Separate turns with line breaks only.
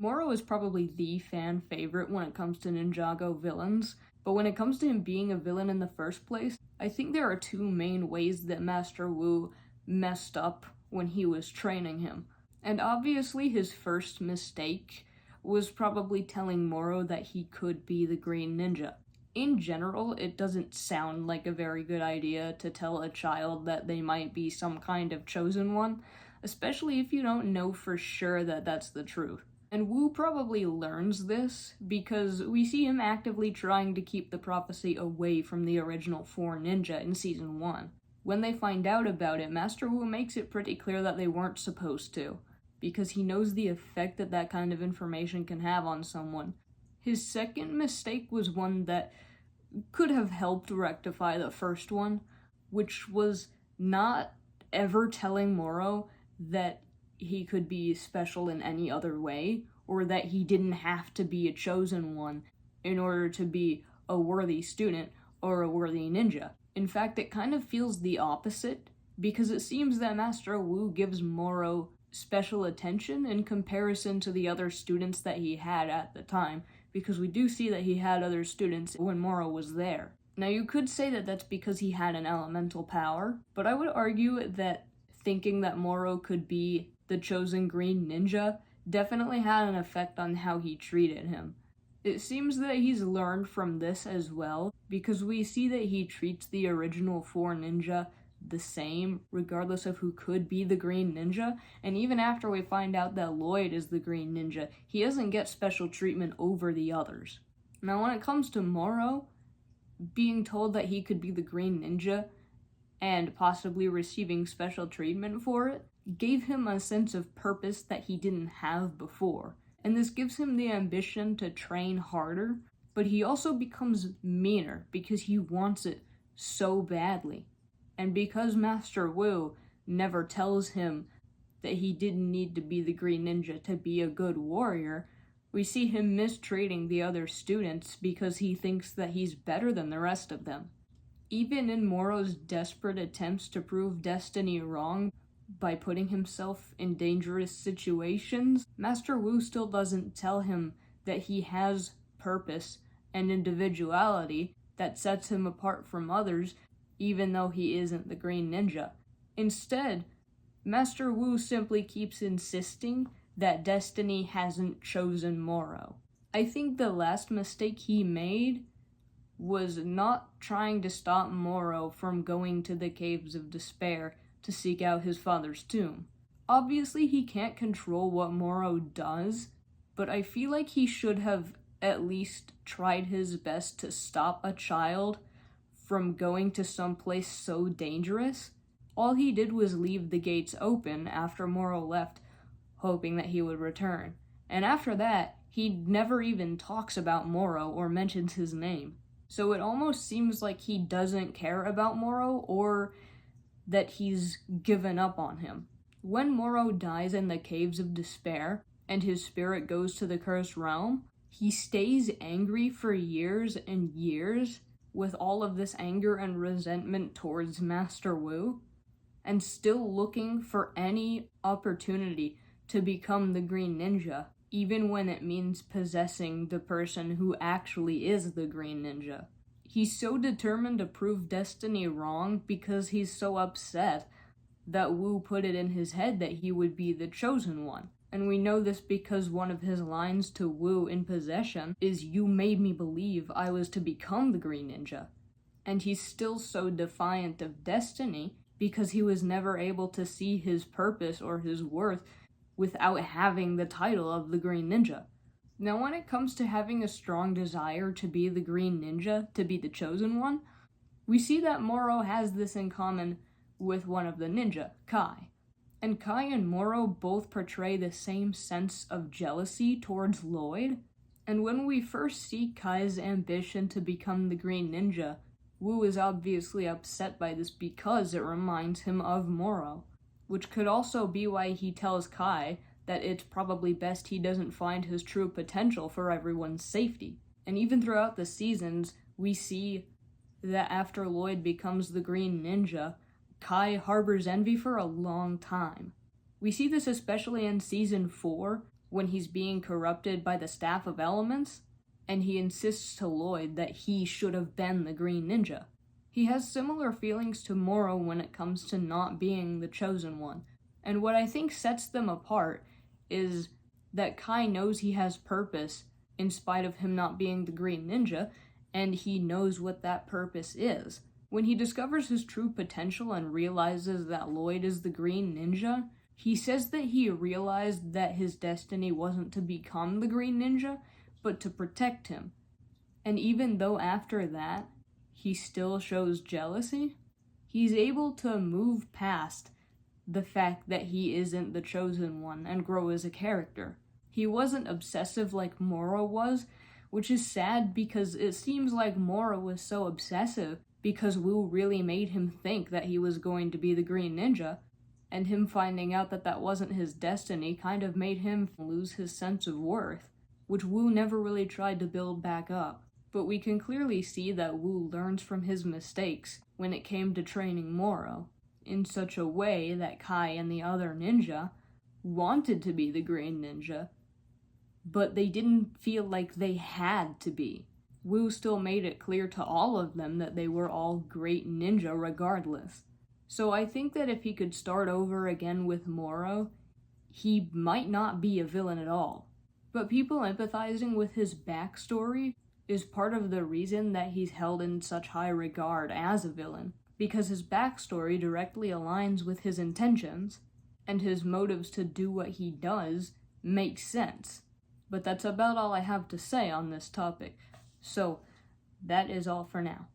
Morro is probably the fan favorite when it comes to Ninjago villains, but when it comes to him being a villain in the first place, I think there are two main ways that Master Wu messed up when he was training him. And obviously his first mistake was probably telling Morro that he could be the Green Ninja. In general, it doesn't sound like a very good idea to tell a child that they might be some kind of chosen one, especially if you don't know for sure that that's the truth. And Wu probably learns this because we see him actively trying to keep the prophecy away from the original 4 ninja in Season 1. When they find out about it, Master Wu makes it pretty clear that they weren't supposed to, because he knows the effect that that kind of information can have on someone. His second mistake was one that could have helped rectify the first one, which was not ever telling Morro that he could be special in any other way, or that he didn't have to be a chosen one in order to be a worthy student or a worthy ninja. In fact, it kind of feels the opposite, because it seems that Master Wu gives Morro special attention in comparison to the other students that he had at the time, because we do see that he had other students when Morro was there. Now, you could say that that's because he had an elemental power, but I would argue that thinking that Morro could be the chosen Green Ninja definitely had an effect on how he treated him. It seems that he's learned from this as well, because we see that he treats the original 4 ninja the same, regardless of who could be the Green Ninja, and even after we find out that Lloyd is the Green Ninja, he doesn't get special treatment over the others. Now, when it comes to Morro, being told that he could be the Green Ninja, and possibly receiving special treatment for it, gave him a sense of purpose that he didn't have before. And this gives him the ambition to train harder, but he also becomes meaner because he wants it so badly. And because Master Wu never tells him that he didn't need to be the Green Ninja to be a good warrior, we see him mistreating the other students because he thinks that he's better than the rest of them. Even in Morro's desperate attempts to prove destiny wrong by putting himself in dangerous situations, Master Wu still doesn't tell him that he has purpose and individuality that sets him apart from others, even though he isn't the Green Ninja. Instead, Master Wu simply keeps insisting that destiny hasn't chosen Morro. I think the last mistake he made was not trying to stop Morro from going to the Caves of Despair to seek out his father's tomb. Obviously, he can't control what Morro does, but I feel like he should have at least tried his best to stop a child from going to some place so dangerous. All he did was leave the gates open after Morro left, hoping that he would return. And after that, he never even talks about Morro or mentions his name. So it almost seems like he doesn't care about Morro, or that he's given up on him. When Morro dies in the Caves of Despair, and his spirit goes to the Cursed Realm, he stays angry for years and years, with all of this anger and resentment towards Master Wu, and still looking for any opportunity to become the Green Ninja, even when it means possessing the person who actually is the Green Ninja. He's so determined to prove destiny wrong because he's so upset that Wu put it in his head that he would be the chosen one. And we know this because one of his lines to Wu in Possession is, "You made me believe I was to become the Green Ninja." And he's still so defiant of destiny because he was never able to see his purpose or his worth without having the title of the Green Ninja. Now, when it comes to having a strong desire to be the Green Ninja, to be the chosen one, we see that Morro has this in common with one of the ninja, Kai. And Kai and Morro both portray the same sense of jealousy towards Lloyd. And when we first see Kai's ambition to become the Green Ninja, Wu is obviously upset by this because it reminds him of Morro, which could also be why he tells Kai that it's probably best he doesn't find his true potential for everyone's safety. And even throughout the seasons, we see that after Lloyd becomes the Green Ninja, Kai harbors envy for a long time. We see this especially in Season 4, when he's being corrupted by the Staff of Elements, and he insists to Lloyd that he should have been the Green Ninja. He has similar feelings to Morro when it comes to not being the chosen one, and what I think sets them apart is that Kai knows he has purpose in spite of him not being the Green Ninja, and he knows what that purpose is. When he discovers his true potential and realizes that Lloyd is the Green Ninja, he says that he realized that his destiny wasn't to become the Green Ninja, but to protect him. And even though after that, he still shows jealousy, he's able to move past the fact that he isn't the chosen one and grow as a character. He wasn't obsessive like Morro was, which is sad because it seems like Morro was so obsessive because Wu really made him think that he was going to be the Green Ninja, and him finding out that that wasn't his destiny kind of made him lose his sense of worth, which Wu never really tried to build back up. But we can clearly see that Wu learns from his mistakes when it came to training Morro, in such a way that Kai and the other ninja wanted to be the Green Ninja, but they didn't feel like they had to be. Wu still made it clear to all of them that they were all great ninja regardless. So I think that if he could start over again with Morro, he might not be a villain at all. But people empathizing with his backstory is part of the reason that he's held in such high regard as a villain, because his backstory directly aligns with his intentions, and his motives to do what he does make sense. But that's about all I have to say on this topic. So, that is all for now.